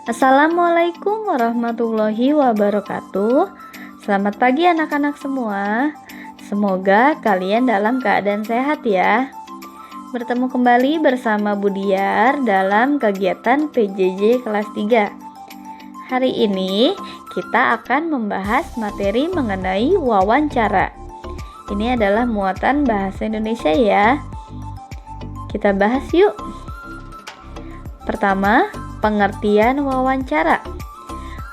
Assalamualaikum warahmatullahi wabarakatuh. Selamat pagi anak-anak semua. Semoga kalian dalam keadaan sehat ya. Bertemu kembali bersama Budiar dalam kegiatan PJJ kelas 3. Hari ini kita akan membahas materi mengenai wawancara. Ini adalah muatan bahasa Indonesia ya. Kita bahas yuk. Pertama, pengertian wawancara.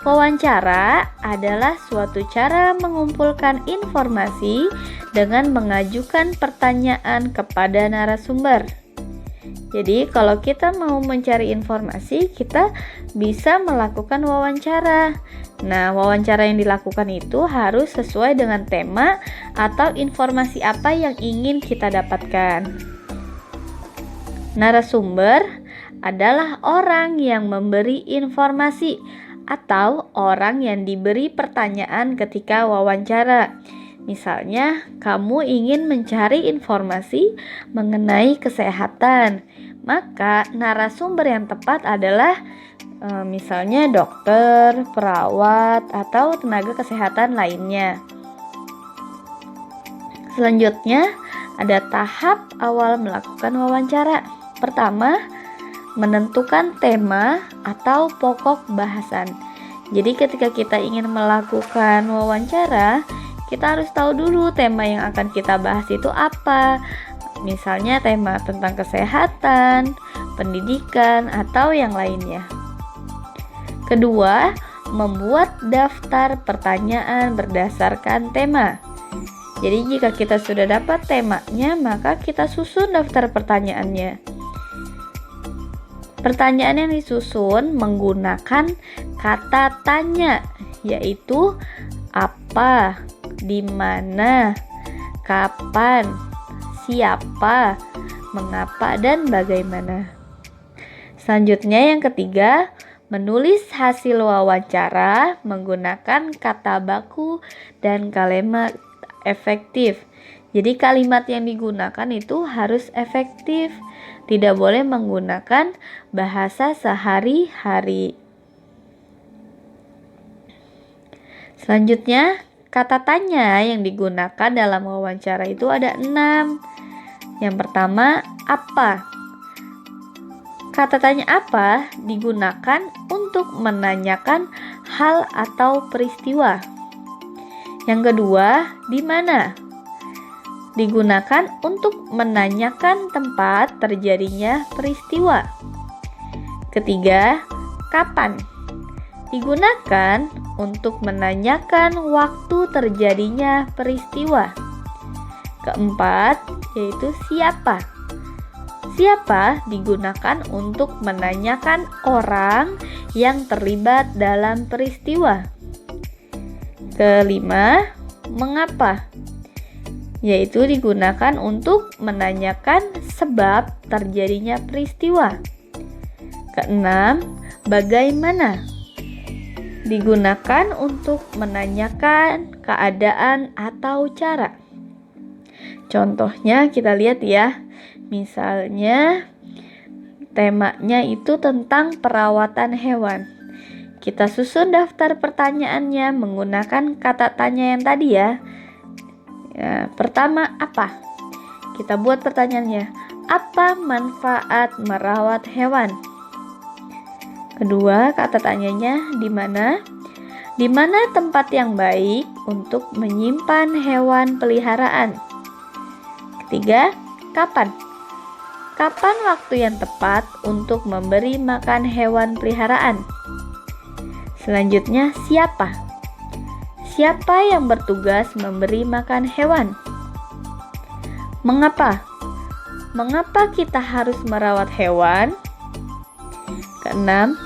Wawancara adalah suatu cara mengumpulkan informasi dengan mengajukan pertanyaan kepada narasumber. Jadi, kalau kita mau mencari informasi, kita bisa melakukan wawancara. Nah, wawancara yang dilakukan itu harus sesuai dengan tema atau informasi apa yang ingin kita dapatkan. Narasumber adalah orang yang memberi informasi atau orang yang diberi pertanyaan ketika wawancara. Misalnya, kamu ingin mencari informasi mengenai kesehatan, maka narasumber yang tepat adalah misalnya dokter, perawat, atau tenaga kesehatan lainnya. Selanjutnya, ada tahap awal melakukan wawancara. Pertama, menentukan tema atau pokok bahasan. Jadi ketika kita ingin melakukan wawancara, kita harus tahu dulu tema yang akan kita bahas itu apa. Misalnya tema tentang kesehatan, pendidikan, atau yang lainnya. Kedua, membuat daftar pertanyaan berdasarkan tema. Jadi jika kita sudah dapat temanya, maka kita susun daftar pertanyaannya. Pertanyaan yang disusun menggunakan kata tanya, yaitu apa, di mana, kapan, siapa, mengapa, dan bagaimana. Selanjutnya yang ketiga, menulis hasil wawancara menggunakan kata baku dan kalimat efektif. Jadi kalimat yang digunakan itu harus efektif. Tidak boleh menggunakan bahasa sehari-hari. Selanjutnya, kata tanya yang digunakan dalam wawancara itu ada 6. Yang pertama, apa? Kata tanya apa digunakan untuk menanyakan hal atau peristiwa. Yang kedua, di mana? Digunakan untuk menanyakan tempat terjadinya peristiwa. Ketiga, kapan? Digunakan untuk menanyakan waktu terjadinya peristiwa. Keempat, yaitu siapa? Siapa digunakan untuk menanyakan orang yang terlibat dalam peristiwa. Kelima, mengapa? Yaitu digunakan untuk menanyakan sebab terjadinya peristiwa. Keenam, bagaimana? Digunakan untuk menanyakan keadaan atau cara. Contohnya kita lihat ya, misalnya temanya itu tentang perawatan hewan. Kita susun daftar pertanyaannya menggunakan kata tanya yang tadi ya. Pertama, apa? Kita buat pertanyaannya. Apa manfaat merawat hewan? Kedua, kata tanyanya di mana? Di mana tempat yang baik untuk menyimpan hewan peliharaan? Ketiga, kapan? Kapan waktu yang tepat untuk memberi makan hewan peliharaan? Selanjutnya, siapa? Siapa yang bertugas memberi makan hewan? Mengapa? Mengapa kita harus merawat hewan? Keenam,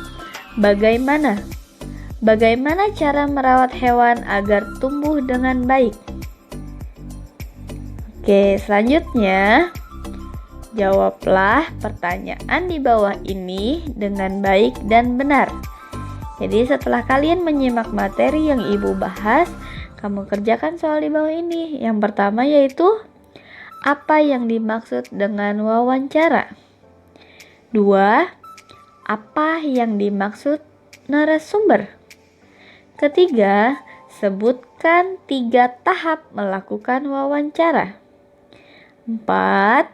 bagaimana? Bagaimana cara merawat hewan agar tumbuh dengan baik? Oke, selanjutnya jawablah pertanyaan di bawah ini dengan baik dan benar. Jadi setelah kalian menyimak materi yang Ibu bahas, kamu kerjakan soal di bawah ini. Yang pertama yaitu, apa yang dimaksud dengan wawancara? 2. Apa yang dimaksud narasumber. Ketiga, sebutkan 3 tahap melakukan wawancara. 4.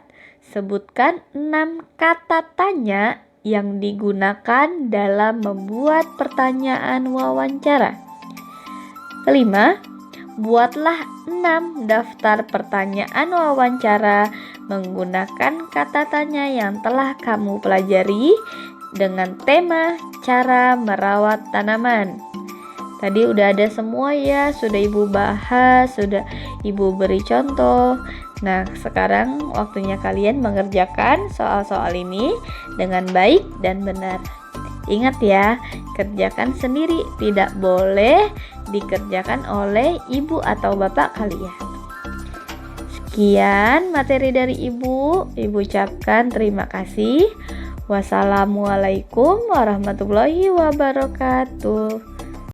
Sebutkan 6 kata tanya yang digunakan dalam membuat pertanyaan wawancara. Kelima, buatlah 6 daftar pertanyaan wawancara menggunakan kata tanya yang telah kamu pelajari dengan tema cara merawat tanaman. Tadi udah ada semua ya, sudah Ibu bahas, sudah Ibu beri contoh. Nah, sekarang waktunya kalian mengerjakan soal-soal ini dengan baik dan benar. Ingat ya, kerjakan sendiri, tidak boleh dikerjakan oleh ibu atau bapak kalian. Sekian materi dari Ibu. Ibu ucapkan terima kasih. Wassalamualaikum warahmatullahi wabarakatuh.